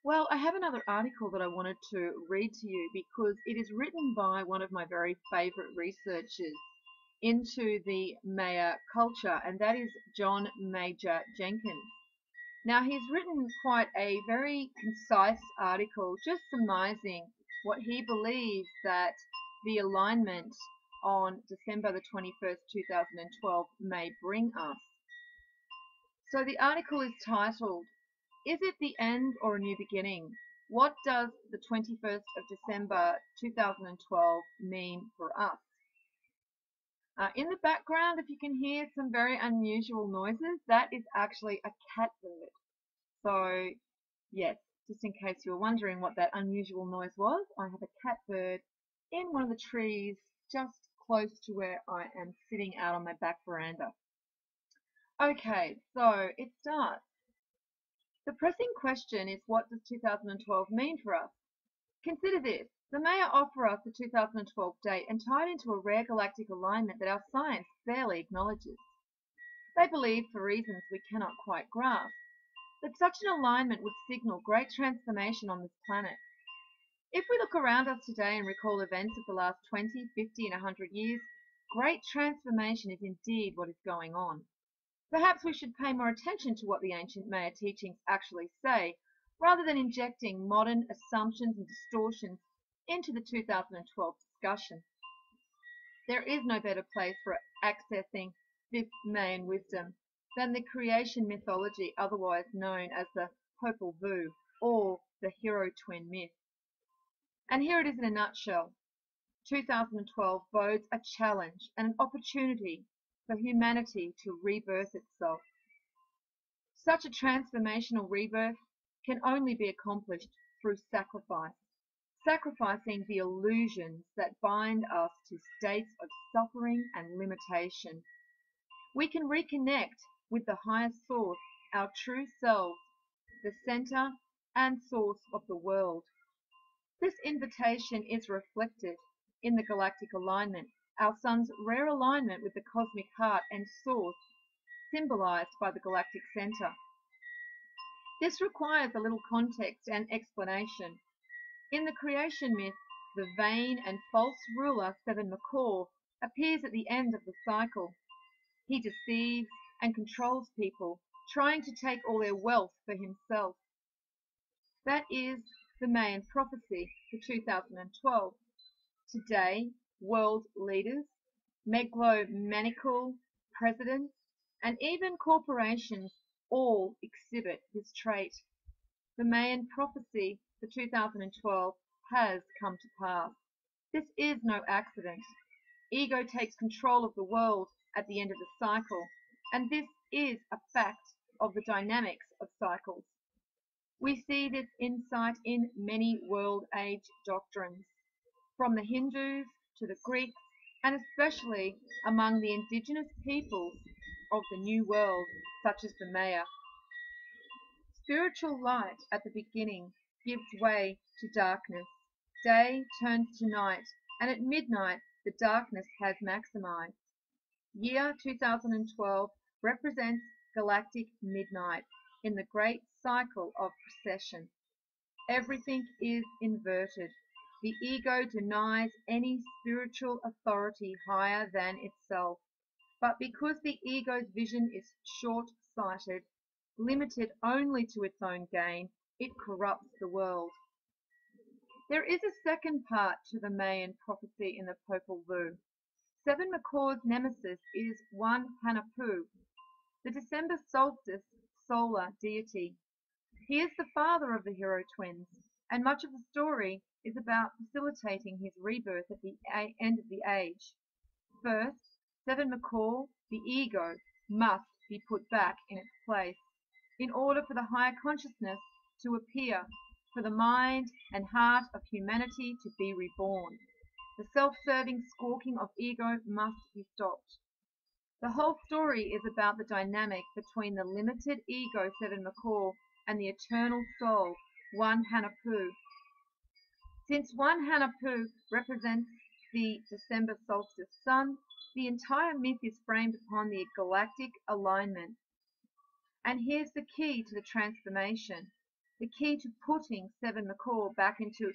Well, I have another article that I wanted to read to you because it is written by one of my very favorite researchers into the Maya culture, and that is John Major Jenkins. Now, he's written quite a very concise article just surmising what he believes that the alignment on December the 21st, 2012 may bring us. So the article is titled, "Is it the end or a new beginning? What does the 21st of December 2012 mean for us?" In the background, if you can hear some very unusual noises, that is actually a catbird. So, yes, just in case you were wondering what that unusual noise was, I have a catbird in one of the trees just close to where I am sitting out on my back veranda. Okay, so it starts. The pressing question is, what does 2012 mean for us? Consider this. The Maya offer us the 2012 date and tie it into a rare galactic alignment that our science barely acknowledges. They believe, for reasons we cannot quite grasp, that such an alignment would signal great transformation on this planet. If we look around us today and recall events of the last 20, 50, and 100 years, great transformation is indeed what is going on. Perhaps we should pay more attention to what the ancient Maya teachings actually say, rather than injecting modern assumptions and distortions into the 2012 discussion. There is no better place for accessing this Mayan wisdom than the creation mythology otherwise known as the Poal Vu, or the hero twin myth. And here it is in a nutshell. 2012 bodes a challenge and an opportunity for humanity to rebirth itself. Such a transformational rebirth can only be accomplished through sacrifice, sacrificing the illusions that bind us to states of suffering and limitation. We can reconnect with the highest source, our true selves, the center and source of the world. This invitation is reflected in the galactic alignment, our sun's rare alignment with the cosmic heart and source, symbolized by the galactic center. This requires a little context and explanation. In the creation myth, the vain and false ruler Seven Macaw appears at the end of the cycle. He deceives and controls people, trying to take all their wealth for himself. That is the Mayan prophecy for 2012. Today, world leaders, megalomaniacal presidents, and even corporations all exhibit this trait. The Mayan prophecy for 2012 has come to pass. This is no accident. Ego takes control of the world at the end of the cycle, and this is a fact of the dynamics of cycles. We see this insight in many world age doctrines, from the Hindus to the Greeks, and especially among the indigenous peoples of the New World, such as the Maya. Spiritual light at the beginning gives way to darkness. Day turns to night, and at midnight the darkness has maximized. Year 2012 represents galactic midnight in the great cycle of precession. Everything is inverted. The ego denies any spiritual authority higher than itself. But because the ego's vision is short-sighted, limited only to its own gain, it corrupts the world. There is a second part to the Mayan prophecy in the Poal Vu. Seven Macaw's nemesis is one Hanapu, the December solstice solar deity. He is the father of the hero twins, and much of the story is about facilitating his rebirth at the end of the age. First, Seven Macaw, the ego, must be put back in its place in order for the higher consciousness to appear, for the mind and heart of humanity to be reborn. The self-serving squawking of ego must be stopped. The whole story is about the dynamic between the limited ego Seven Macaw and the eternal soul, one Hanapu. Since one Hanapu represents the December solstice sun, the entire myth is framed upon the galactic alignment. And here's the key to the transformation. the key to putting Seven McCall back into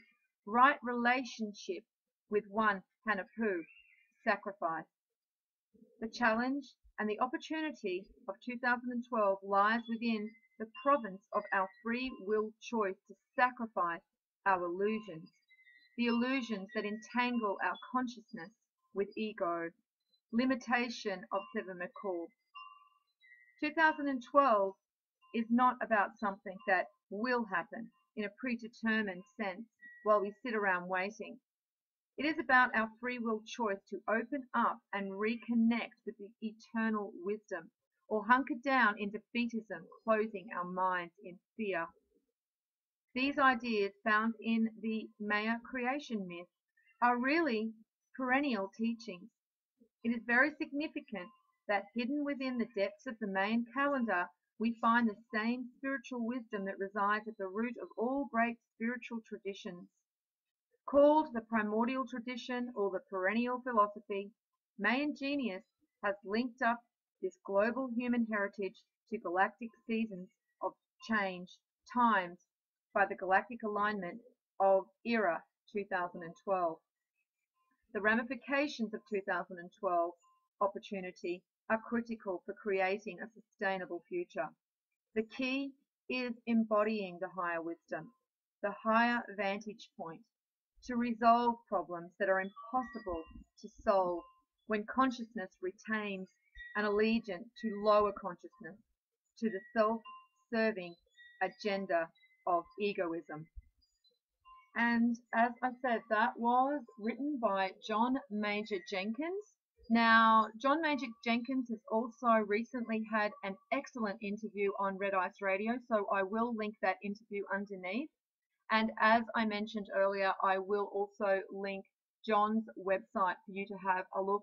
right relationship with one Hanapu, sacrifice. The challenge and the opportunity of 2012 lies within the province of our free will choice to sacrifice our illusions, the illusions that entangle our consciousness with ego, limitation of Seven McCall. 2012 is not about something that will happen in a predetermined sense while we sit around waiting. It is about our free will choice to open up and reconnect with the eternal wisdom, or hunker down in defeatism, closing our minds in fear. These ideas found in the Maya creation myth are really perennial teachings. It is very significant that hidden within the depths of the Mayan calendar, we find the same spiritual wisdom that resides at the root of all great spiritual traditions. Called the primordial tradition or the perennial philosophy, Mayan genius has linked up this global human heritage to galactic seasons of change, timed by the Galactic Alignment of era 2012. The ramifications of 2012 opportunity are critical for creating a sustainable future. The key is embodying the higher wisdom, the higher vantage point, to resolve problems that are impossible to solve when consciousness retains an allegiance to lower consciousness, to the self-serving agenda of egoism. And as I said, that was written by John Major Jenkins. Now, John Major Jenkins has also recently had an excellent interview on Red Ice Radio, so I will link that interview underneath. And as I mentioned earlier, I will also link John's website for you to have a look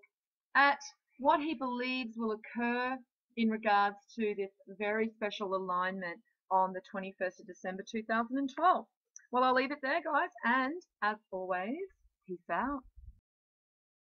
at what he believes will occur in regards to this very special alignment on the 21st of December 2012. Well, I'll leave it there, guys, and as always, peace out.